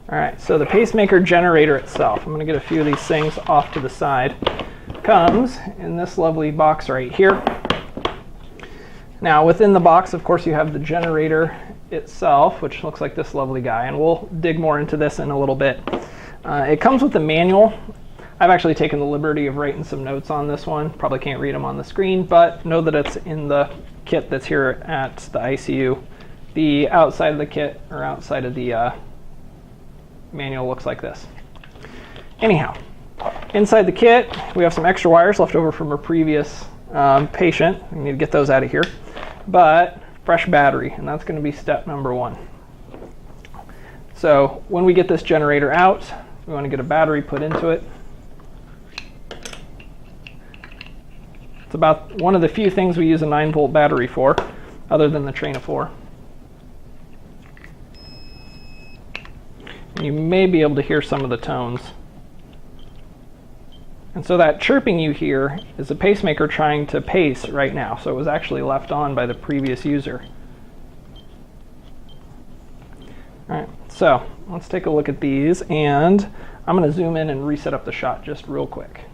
All right, so the pacemaker generator itself, I'm going to get a few of these things off to the side, comes in this lovely box right here. Now within the box, of course, you have the generator itself, which looks like this lovely guy, and we'll dig more into this in a little bit. It comes with a manual. I've actually taken the liberty of writing some notes on this one. Probably can't read them on the screen, but know that it's in the kit that's here at the ICU. The outside of the kit, or outside of the manual, looks like this. Anyhow, inside the kit, we have some extra wires left over from a previous patient. We need to get those out of here. But fresh battery, and that's going to be step number one. So when we get this generator out, we want to get a battery put into it. It's about one of the few things we use a 9-volt battery for, other than the Train of 4. And you may be able to hear some of the tones. And so that chirping you hear is the pacemaker trying to pace right now. So it was actually left on by the previous user. All right, so let's take a look at these, and I'm going to zoom in and reset up the shot just real quick.